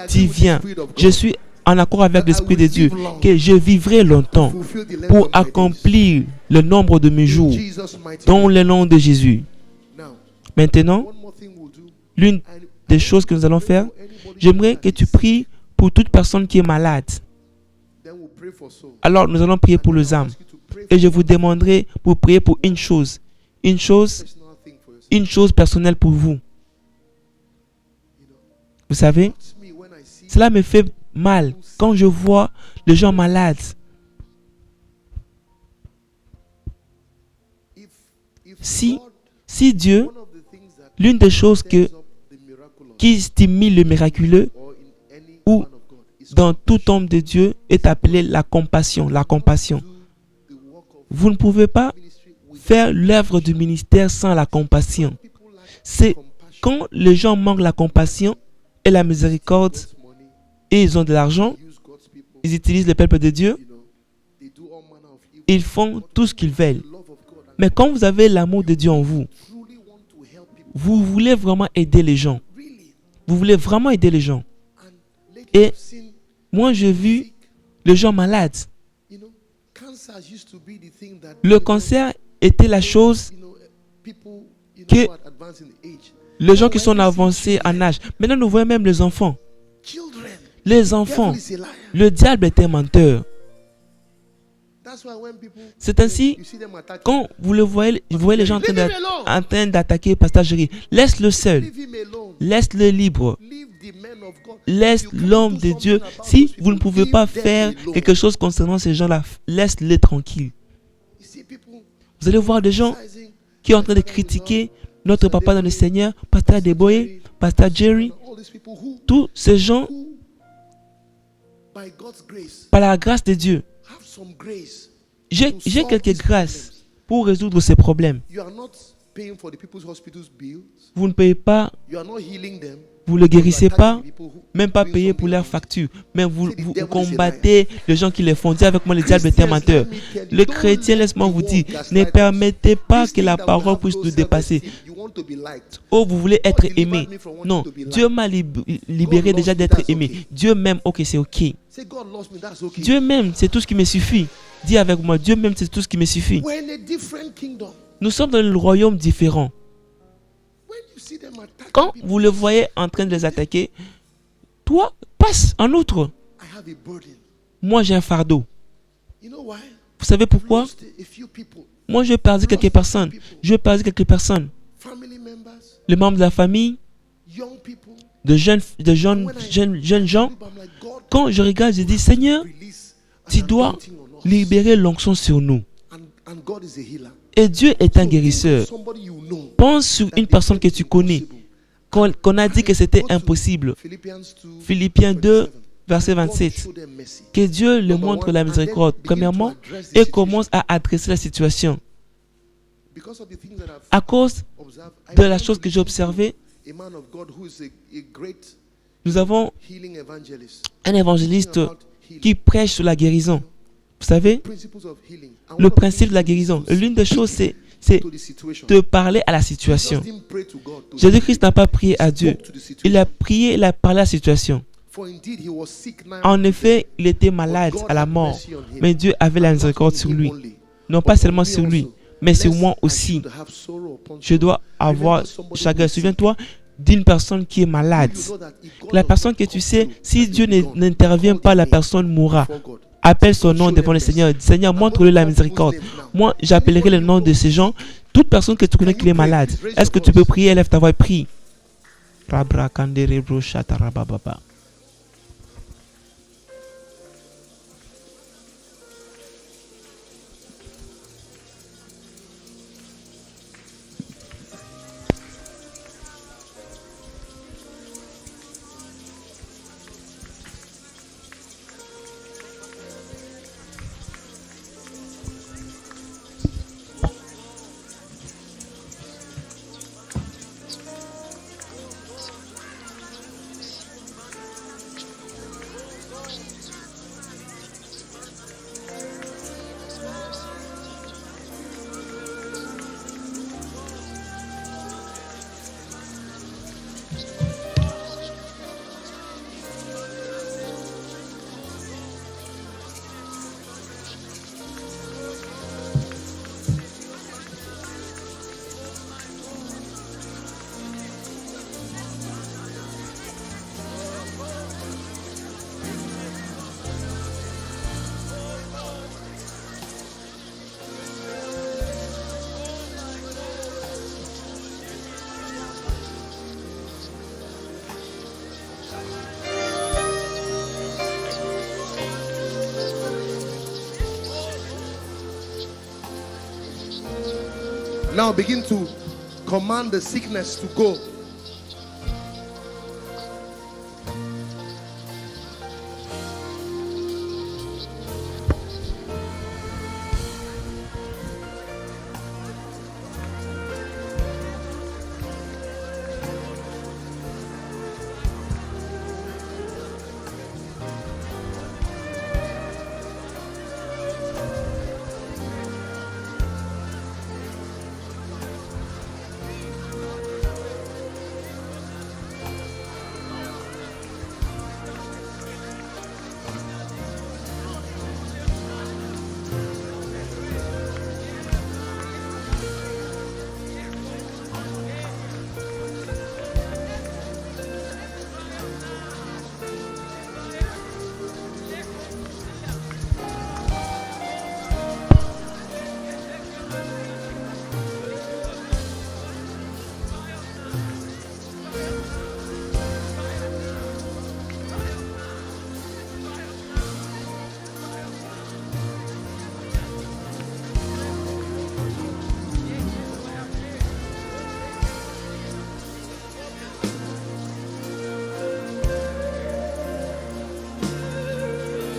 dis viens. Je suis en accord avec l'Esprit de Dieu, que je vivrai longtemps pour accomplir le nombre de mes jours dans le nom de Jésus. Maintenant, l'une des choses que nous allons faire, j'aimerais que tu pries pour toute personne qui est malade. Alors, nous allons prier pour les âmes. Et je vous demanderai pour prier pour une chose personnelle pour vous. Vous savez, cela me fait mal quand je vois les gens malades. Si Dieu, l'une des choses qui stimule le miraculeux ou dans tout homme de Dieu est appelée la compassion. La compassion. Vous ne pouvez pas faire l'œuvre du ministère sans la compassion. C'est quand les gens manquent la compassion et la miséricorde et ils ont de l'argent, ils utilisent le peuple de Dieu, ils font tout ce qu'ils veulent. Mais quand vous avez l'amour de Dieu en vous, vous voulez vraiment aider les gens. Vous voulez vraiment aider les gens. Et moi, j'ai vu les gens malades. Le cancer était la chose que les gens qui sont avancés en âge. Maintenant, nous voyons même les enfants. Les enfants. Le diable est un menteur. C'est ainsi, quand vous voyez les gens en train d'attaquer Pasteur Jerry, laisse-le seul. Laisse-le libre. Laisse l'homme de Dieu. Si vous ne pouvez pas faire quelque chose concernant ces gens-là, laisse-les tranquilles. Vous allez voir des gens qui sont en train de critiquer notre papa dans le Seigneur, Pasteur Deboye, Pasteur Jerry. Tous ces gens, par la grâce de Dieu, j'ai quelques grâces pour résoudre ces problèmes. Vous ne payez pas, vous ne les guérissez pas, même pas payer pour leurs factures. Mais vous combattez les gens qui les font. Dis avec moi, le diable est un menteur. Le chrétien, laisse-moi vous dire, ne permettez pas que la parole puisse nous dépasser. Oh, vous voulez être aimé. Non, Dieu m'a libéré déjà d'être aimé. Dieu m'aime, ok, c'est ok. Dieu m'aime, c'est tout ce qui me suffit. Dis avec moi, Dieu m'aime, c'est tout ce qui me suffit. Nous sommes dans le royaume différent. Quand vous le voyez en train de les attaquer, toi, passe en outre. Moi, j'ai un fardeau. Vous savez pourquoi? Moi, je vais perdre quelques personnes. Les membres de la famille, de jeunes gens. Quand je regarde, je dis, Seigneur, tu dois libérer l'onction sur nous. Et Dieu est un guérisseur. Pense sur une personne que tu connais, qu'on a dit que c'était impossible. Philippiens 2, verset 27. Que Dieu le montre la miséricorde, premièrement, et commence à adresser la situation. À cause de la chose que j'ai observée, nous avons un évangéliste qui prêche sur la guérison. Vous savez, le principe de la guérison, l'une des choses, c'est de parler à la situation. Jésus-Christ n'a pas prié à Dieu. Il a prié, il a parlé à la situation. En effet, il était malade à la mort, mais Dieu avait la miséricorde sur lui. Non pas seulement sur lui, mais sur moi aussi. Je dois avoir chagrin. Souviens-toi d'une personne qui est malade. La personne que tu sais, si Dieu n'intervient pas, la personne mourra. Appelle son nom devant le Seigneur. Seigneur, montre-lui la miséricorde. Moi, j'appellerai le nom de ces gens. Toute personne que tu connais qui est malade. Est-ce que tu peux prier? Lève ta voix et prie. Now begin to command the sickness to go.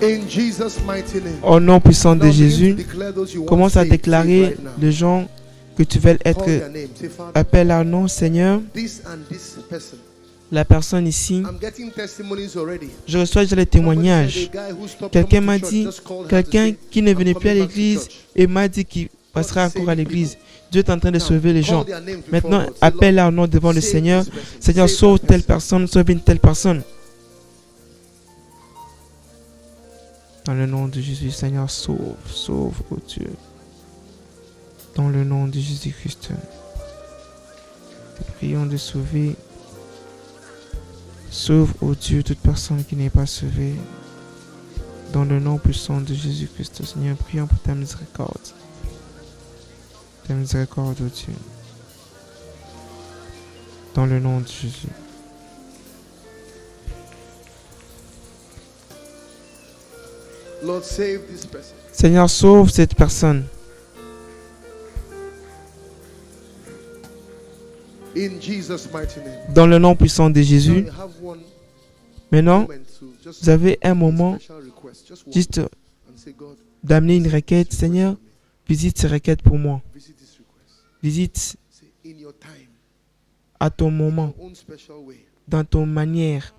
In Jesus' mighty name. Au nom puissant de Jésus, commence à déclarer les gens que tu veux être. Appelle leur nom, Seigneur. La personne ici, je reçois déjà les témoignages. Quelqu'un m'a dit, quelqu'un qui ne venait plus à l'église et m'a dit qu'il passera encore à l'église. Dieu est en train de sauver les gens. Maintenant, appelle leur nom devant le Seigneur. Seigneur, sauve telle personne, sauve une telle personne. Dans le nom de Jésus, Seigneur, sauve, sauve, oh Dieu. Dans le nom de Jésus-Christ, te prions de sauver. Sauve, oh Dieu, toute personne qui n'est pas sauvée. Dans le nom puissant de Jésus-Christ, Seigneur, prions pour ta miséricorde. Ta miséricorde, oh Dieu. Dans le nom de Jésus. Lord, save this person. Seigneur, sauve cette personne. In Jesus' mighty name. Dans le nom puissant de Jésus. Maintenant, vous avez un moment juste d'amener une requête. Seigneur, visite ces requêtes pour moi. Visite à ton moment, dans ton manière.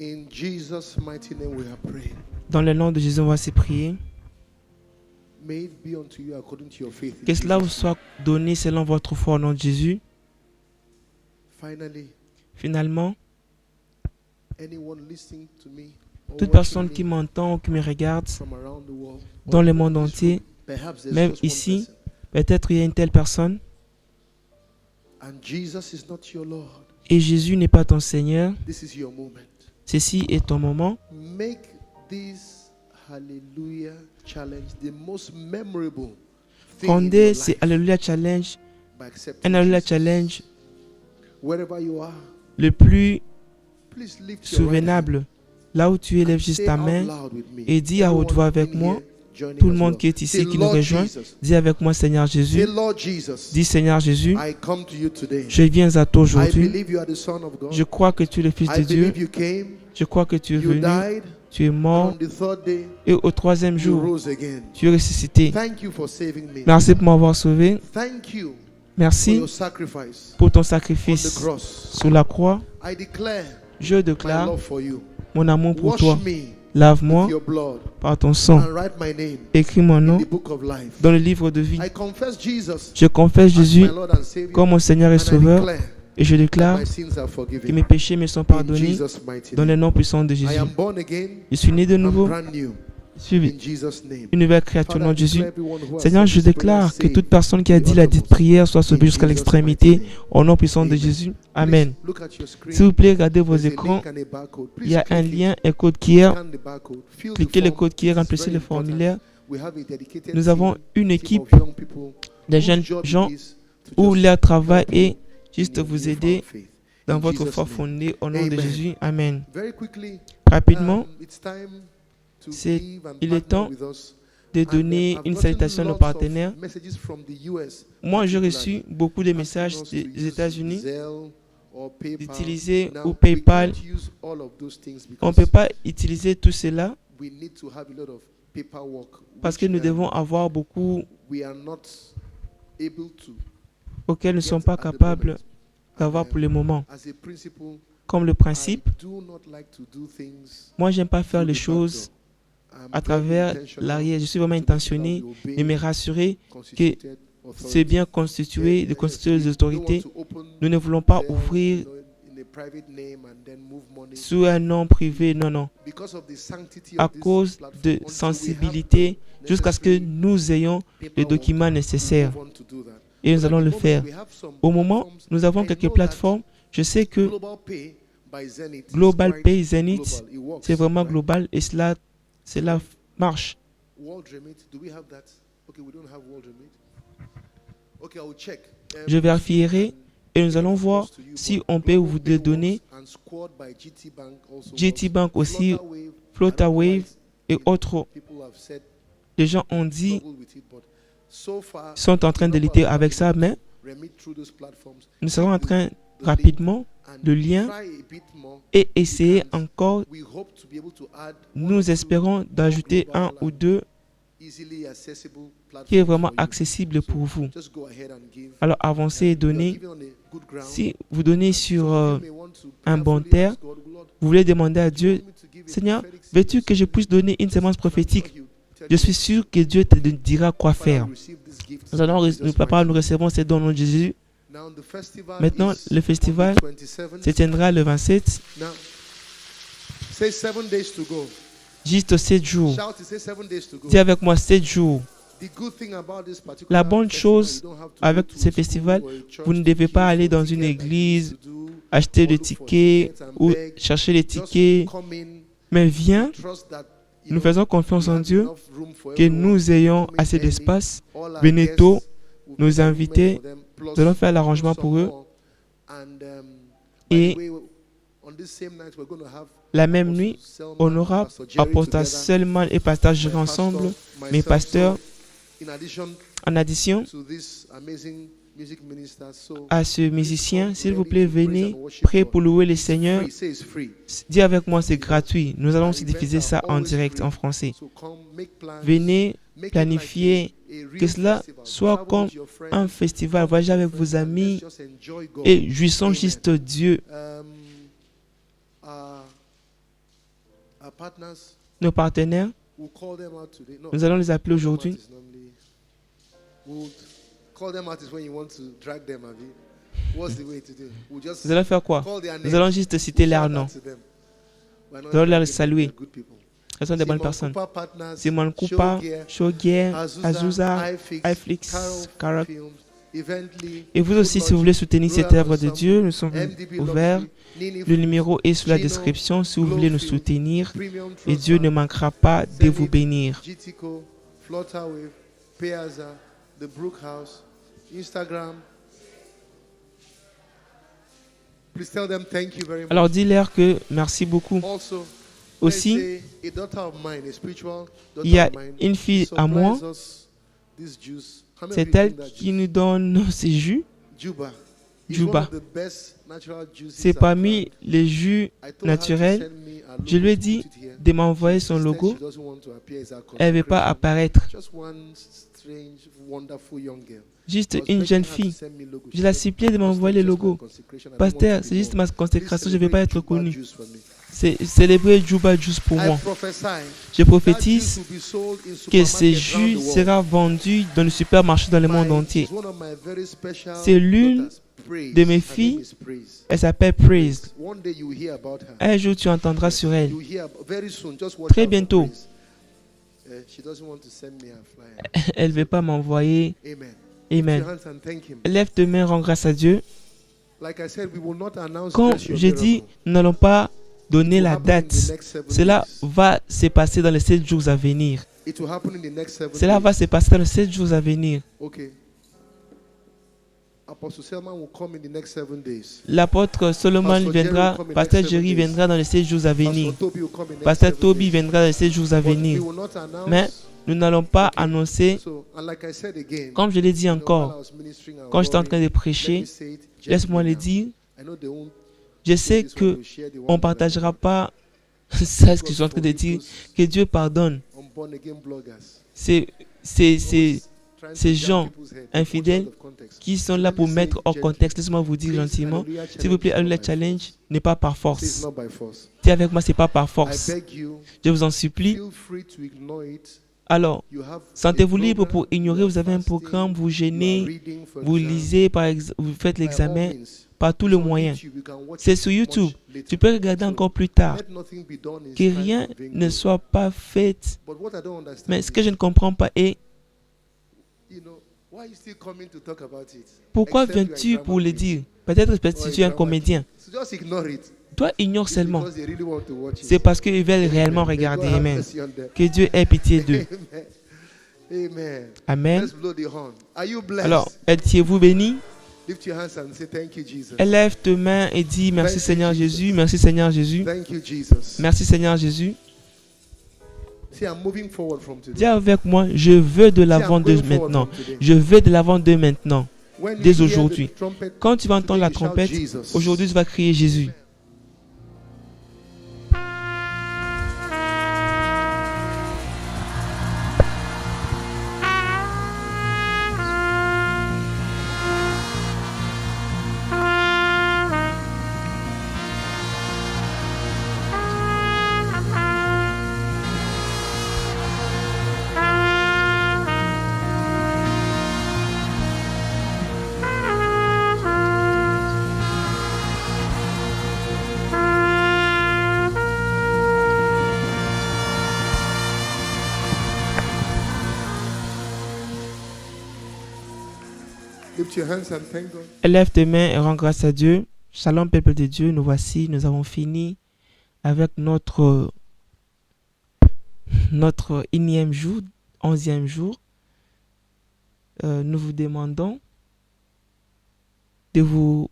In Jesus' mighty name we are praying. Dans le nom de Jésus, on va se prier. May it be unto you according to your faith. Que cela vous soit donné selon votre foi au nom de Jésus. Finalement, anyone listening to me, toute personne qui m'entend ou qui me regarde dans le monde entier, même ici, peut-être il y a une telle personne et Jésus n'est pas ton Seigneur. Ceci est ton moment. Rendez ces Alléluia Challenge un Alléluia Challenge le plus souvenable. Là où tu élèves juste ta main et dis à haute voix avec moi. Tout le monde qui est ici, qui nous rejoint, dis avec moi, Seigneur Jésus. Dis, Seigneur Jésus, je viens à toi aujourd'hui. Je crois que tu es le Fils de Dieu. Je crois que tu es venu, tu es mort, et au troisième jour, tu es ressuscité. Merci pour m'avoir sauvé. Merci pour ton sacrifice sur la croix. Je déclare mon amour pour toi. Lave-moi with your blood par ton sang. and write my name Écris mon in nom the book of life. dans le livre de vie. I confess Jesus Je confesse as Jésus my Lord and Savior, comme mon Seigneur et and I Sauveur declare et je that déclare my sins are que forgiven. mes péchés me sont In pardonnés Jesus' mighty dans le name. nom puissant de I Jésus. am born again. Je suis né de I'm nouveau. brand new. Je suis In Jesus' name. une nouvelle créature Father, dans I Jésus. declare everyone who has Seigneur, said je this prayer déclare que saved toute personne qui a to dit the la dite uttermost. prière soit sauvée In jusqu'à Jesus' l'extrémité mighty name. au nom puissant de Amen. Jésus. Please Amen. look at your screen. S'il vous plaît, regardez vos There's a écrans. link and a barcode. Il Please y a un click it. lien, un code qui est. Scan the barcode. Fill the Cliquez le form. code qui est, It's remplissez very le important. formulaire. We have a dedicated Nous avons team, une team équipe of young people de whose jeunes job it gens is to où just leur travail help you est juste in vous your aider newfound faith. dans In votre Jesus' foi name. fondée au nom de Amen. Jésus. Amen. Very quickly, Rapidement, it's time to c'est- give and il est partner temps with us. de And, donner I've une gotten salutation à nos lots of partenaires. messages from the US, Moi, j'ai particularly, reçu beaucoup de asking messages us to des use États-Unis Zelle or PayPal. d'utiliser Now, ou we PayPal. can't use all of those things On ne because peut pas utiliser tout cela we need to have a lot of paperwork, parce que which, nous devons avoir beaucoup we are not able to auxquels nous ne get sommes pas at the capables moment. d'avoir pour le moment. As a principle, Comme le principe, I do not like to do things moi, j'aime pas faire through les the back choses door. I'm à very travers intentional l'arrière. Je suis vraiment to make sure that intentionné we de obey me rassurer constituted c'est authority. bien constitué, de constituer les We autorités. don't want to open Nous ne voulons pas Zelle, ouvrir in a private name and then move money. sous un nom privé. Non, non. Because of the sanctity À of this cause platform, de until we have sensibilité, the jusqu'à ce que necessary nous ayons les paperwork, documents we nécessaires. move on to do that. Et nous But at allons the le moment, faire. we have some Au moment, platforms. nous avons I quelques know that plateformes. Je sais que Global Pay by Zenith is Global quite Pay Zenith, global. It works, c'est vraiment right? global et cela marche. World Remit, do we have that? Okay, we don't have World Remit. Okay, I will check. Je vérifierai et nous allons voir si on peut vous le donner. GT Bank aussi, Flutterwave et autres. Les gens ont dit, sont en train de lutter avec ça, mais nous serons en train rapidement le lien et essayer encore. Nous espérons d'ajouter un ou deux qui est vraiment accessible pour vous. Alors avancez et donnez. Si vous donnez sur un bon terre, vous voulez demander à Dieu, Seigneur, veux-tu que je puisse donner une sémence prophétique? Je suis sûr que Dieu te dira quoi faire. Papa, nous recevons ces dons au nom de Jésus. Maintenant, le festival se tiendra le 27. Juste 7 jours. Dis avec moi 7 jours. La bonne chose avec ce festival, vous ne devez pas aller dans une église, acheter des tickets ou chercher les tickets, mais viens, nous faisons confiance en Dieu, que nous ayons assez d'espace. Venez tôt, nos invités, nous allons faire l'arrangement pour eux. Et la même nuit, on aura apporté Selman et Pasteur Jerry ensemble, mes pasteurs, en addition à ce musicien, s'il vous plaît, venez, prêt pour louer le Seigneur. Dis avec moi, c'est gratuit. Nous allons aussi diffuser ça en direct en français. Venez planifier que cela soit comme un festival. Voyagez avec vos amis et jouissons juste Dieu. Nos partenaires, nous allons les appeler aujourd'hui. Nous allons faire quoi? Nous allons juste citer leurs noms. Nous allons les saluer. Ce sont des bonnes personnes. Simon Cooper, Shogier, Azusa, iFlix, Karak. Et vous aussi, si vous voulez soutenir cette œuvre de Dieu, nous sommes ouverts. Le numéro est sous la description si vous voulez nous soutenir. Et Dieu ne manquera pas de vous bénir. The Brookhouse, Instagram. Please tell them thank you very much. Alors dis-leur que merci beaucoup. Aussi, il y a une fille à moi, c'est elle qui nous donne ces jus. Juba. C'est parmi les jus naturels. Je lui ai dit de m'envoyer son logo. Elle ne veut pas apparaître. Juste une jeune fille. Je l'ai supplié de m'envoyer le logo. Pasteur, c'est juste ma consécration, je ne vais pas être connu. célébrer Juba Juice pour moi. Je prophétise que ce jus sera vendu dans le supermarché dans le monde entier. C'est l'une de mes filles, elle s'appelle Praise. Un jour, tu entendras sur elle. Très bientôt. Elle ne veut pas m'envoyer. Amen. Lève tes mains, rends grâce à Dieu. Comme j'ai dit, nous n'allons pas donner la date. Cela va se passer dans les 7 jours à venir. Cela va se passer dans les 7 jours à venir. L'apôtre Solomon viendra, Pasteur Jerry viendra dans les 7 jours à venir. Pasteur Toby viendra dans les 7 jours à venir. Mais nous n'allons pas annoncer, comme je l'ai dit encore, quand j'étais en train de prêcher, laisse-moi le dire, je sais qu'on ne partagera pas ça, ce que je suis en train de dire, que Dieu pardonne. Ces gens infidèles qui sont là pour mettre hors contexte. Laissez-moi vous dire gentiment, s'il vous plaît, le challenge n'est pas par force. Si avec moi, ce n'est pas par force. Je vous en supplie. Alors, sentez-vous libre pour ignorer, vous avez un programme, vous gênez, vous lisez, par exemple, vous faites l'examen par tous les moyens. C'est sur YouTube. Tu peux regarder encore plus tard. Que rien ne soit pas fait. Mais ce que je ne comprends pas est pourquoi viens-tu pour le dire? Peut-être si tu es un comédien. Toi, ignore seulement. C'est parce qu'ils veulent réellement regarder. Amen. Que Dieu ait pitié d'eux. Amen. Alors, étiez-vous bénis? Élève tes mains et dis merci Seigneur Jésus, merci Seigneur Jésus. Merci Seigneur Jésus. Dis avec moi, je veux de l'avant de maintenant. Je veux de l'avant de maintenant. Dès aujourd'hui. Quand tu vas entendre la trompette, aujourd'hui tu vas crier Jésus. Élève tes mains et rends grâce à Dieu. Shalom, peuple de Dieu. Nous voici, nous avons fini avec notre 1e jour, 11e jour. Nous vous demandons de vous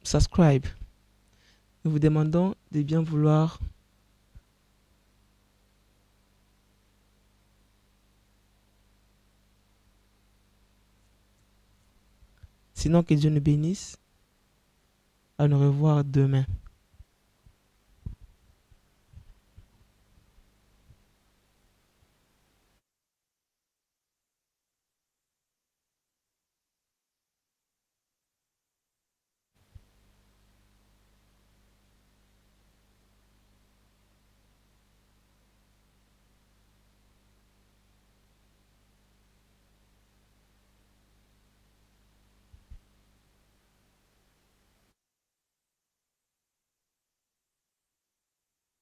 subscribe. Nous vous demandons de bien vouloir sinon que Dieu nous bénisse. À nous revoir demain.